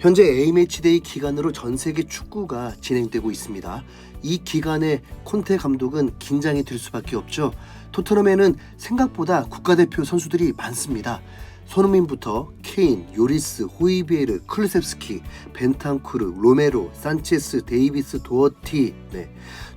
현재 A매치데이 기간으로 전 세계 축구가 진행되고 있습니다. 이 기간에 콘테 감독은 긴장이 될 수밖에 없죠. 토트넘에는 생각보다 국가대표 선수들이 많습니다. 손흥민부터 케인, 요리스, 호이비에르, 클루셉스키, 벤탄쿠르, 로메로, 산체스, 데이비스, 도어티,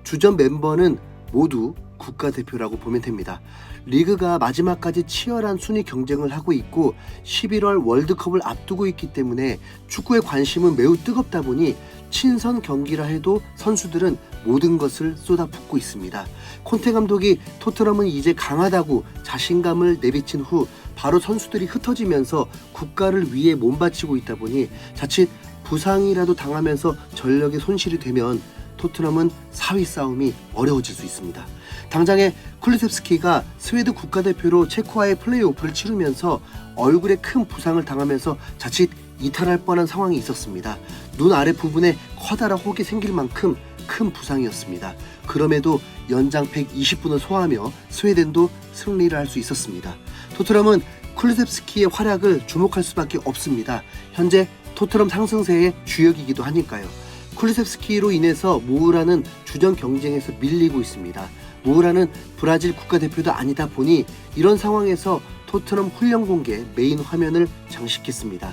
주전 멤버는 모두 국가대표라고 보면 됩니다. 리그가 마지막까지 치열한 순위 경쟁을 하고 있고 11월 월드컵을 앞두고 있기 때문에 축구의 관심은 매우 뜨겁다 보니 친선 경기라 해도 선수들은 모든 것을 쏟아붓고 있습니다. 콘테 감독이 토트넘은 이제 강하다고 자신감을 내비친 후 바로 선수들이 흩어지면서 국가를 위해 몸바치고 있다 보니 자칫 부상이라도 당하면서 전력에 손실이 되면 토트넘은 4위 싸움이 어려워질 수 있습니다. 당장에 쿨루셉스키가 스웨드 국가대표로 체코와의 플레이오프를 치르면서 얼굴에 큰 부상을 당하면서 자칫 이탈할 뻔한 상황이 있었습니다. 눈 아래 부분에 커다란 혹이 생길 만큼 큰 부상이었습니다. 그럼에도 연장 120분을 소화하며 스웨덴도 승리를 할 수 있었습니다. 토트넘은 쿨루셉스키의 활약을 주목할 수밖에 없습니다. 현재 토트넘 상승세의 주역이기도 하니까요. 쿨루셉스키로 인해서 모우라는 주전 경쟁에서 밀리고 있습니다. 모우라는 브라질 국가대표도 아니다 보니 이런 상황에서 토트넘 훈련 공개 메인 화면을 장식했습니다.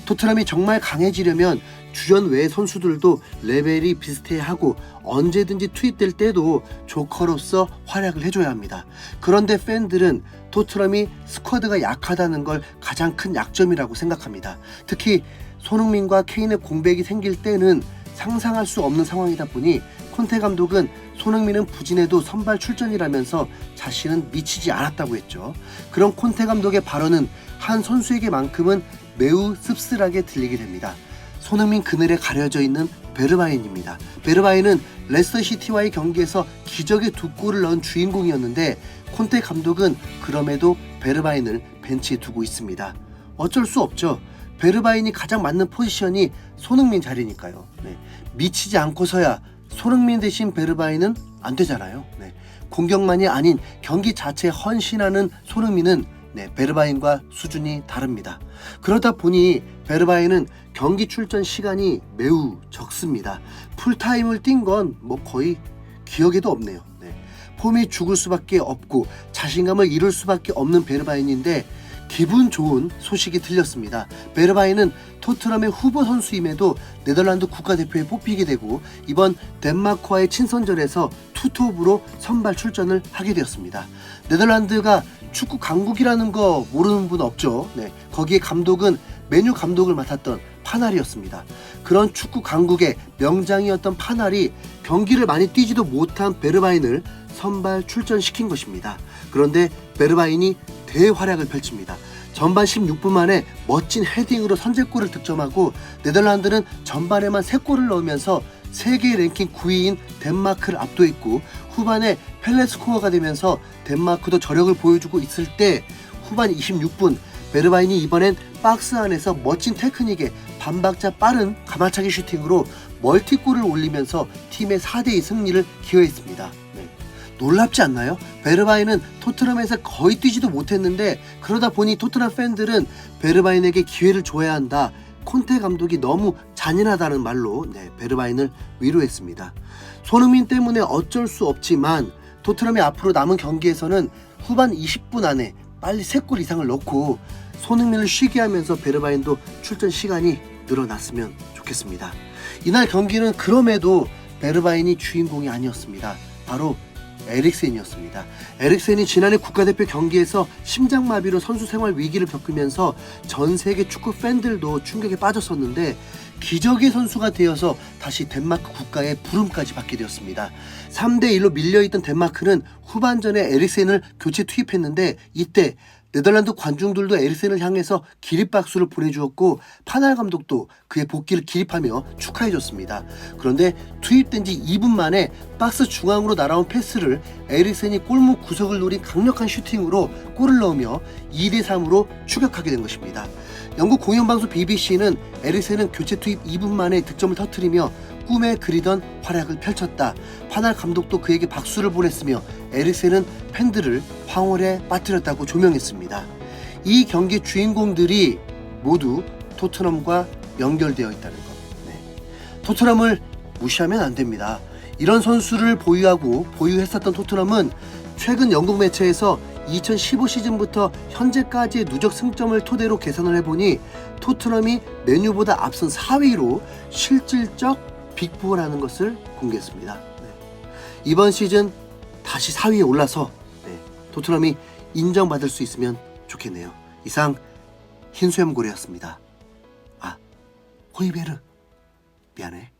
토트넘이 정말 강해지려면 주전 외 선수들도 레벨이 비슷해야 하고 언제든지 투입될 때도 조커로서 활약을 해줘야 합니다. 그런데 팬들은 토트넘이 스쿼드가 약하다는 걸 가장 큰 약점이라고 생각합니다. 특히 손흥민과 케인의 공백이 생길 때는 상상할 수 없는 상황이다 보니 콘테 감독은 손흥민은 부진해도 선발 출전이라면서 자신은 미치지 않았다고 했죠. 그런 콘테 감독의 발언은 한 선수에게만큼은 매우 씁쓸하게 들리게 됩니다. 손흥민 그늘에 가려져 있는 베르바인입니다. 베르바인은 레스터시티와의 경기에서 기적의 2골을 넣은 주인공이었는데 콘테 감독은 그럼에도 베르바인을 벤치에 두고 있습니다. 어쩔 수 없죠. 베르바인이 가장 맞는 포지션이 손흥민 자리니까요. 미치지 않고서야 손흥민 대신 베르바인은 안 되잖아요. 공격만이 아닌 경기 자체에 헌신하는 손흥민은 베르바인과 수준이 다릅니다. 그러다 보니 베르바인은 경기 출전 시간이 매우 적습니다. 풀타임을 뛴 건 거의 기억에도 없네요. 폼이 죽을 수밖에 없고 자신감을 잃을 수밖에 없는 베르바인인데 기분 좋은 소식이 들렸습니다. 베르바인은 토트넘의 후보 선수임에도 네덜란드 국가대표에 뽑히게 되고 이번 덴마크와의 친선전에서 투톱으로 선발 출전을 하게 되었습니다. 네덜란드가 축구 강국이라는 거 모르는 분 없죠. 거기에 감독은 메뉴 감독을 맡았던 파날이었습니다. 그런 축구 강국의 명장이었던 파날이 경기를 많이 뛰지도 못한 베르바인을 선발 출전시킨 것입니다. 그런데 베르바인이 대활약을 펼칩니다. 전반 16분 만에 멋진 헤딩으로 선제골을 득점하고 네덜란드는 전반에만 3골을 넣으면서 세계 랭킹 9위인 덴마크를 압도했고 후반에 펠레스코어가 되면서 덴마크도 저력을 보여주고 있을 때 후반 26분 베르바인이 이번엔 박스 안에서 멋진 테크닉에 반박자 빠른 가마차기 슈팅으로 멀티골을 올리면서 팀의 4대2 승리를 기여했습니다. 놀랍지 않나요? 베르바인은 토트넘에서 거의 뛰지도 못했는데 그러다 보니 토트넘 팬들은 베르바인에게 기회를 줘야 한다. 콘테 감독이 너무 잔인하다는 말로 베르바인을 위로했습니다. 손흥민 때문에 어쩔 수 없지만 토트넘이 앞으로 남은 경기에서는 후반 20분 안에 빨리 3골 이상을 넣고 손흥민을 쉬게 하면서 베르바인도 출전 시간이 늘어났으면 좋겠습니다. 이날 경기는 그럼에도 베르바인이 주인공이 아니었습니다. 바로 에릭센이었습니다. 에릭센이 지난해 국가대표 경기에서 심장마비로 선수 생활 위기를 겪으면서 전 세계 축구 팬들도 충격에 빠졌었는데 기적의 선수가 되어서 다시 덴마크 국가의 부름까지 받게 되었습니다. 3대1로 밀려있던 덴마크는 후반전에 에릭센을 교체 투입했는데 이때 네덜란드 관중들도 에릭센을 향해서 기립박수를 보내주었고 파날 감독도 그의 복귀를 기립하며 축하해줬습니다. 그런데 투입된 지 2분 만에 박스 중앙으로 날아온 패스를 에릭센이 골문 구석을 노린 강력한 슈팅으로 골을 넣으며 2대3으로 추격하게 된 것입니다. 영국 공영방송 BBC는 에릭센은 교체 투입 2분 만에 득점을 터뜨리며 꿈에 그리던 활약을 펼쳤다. 파날 감독도 그에게 박수를 보냈으며 에릭센은 팬들을 황홀에 빠뜨렸다고 조명했습니다. 이 경기 주인공들이 모두 토트넘과 연결되어 있다는 것. 네. 토트넘을 무시하면 안 됩니다. 이런 선수를 보유했었던 토트넘은 최근 영국 매체에서 2015 시즌부터 현재까지의 누적 승점을 토대로 계산을 해보니 토트넘이 맨유보다 앞선 4위로 실질적 빅4라는 것을 공개했습니다. 네. 이번 시즌 다시 4위에 올라서 토트넘이 인정받을 수 있으면 좋겠네요. 이상 흰수염고래였습니다. 호이베르 미안해.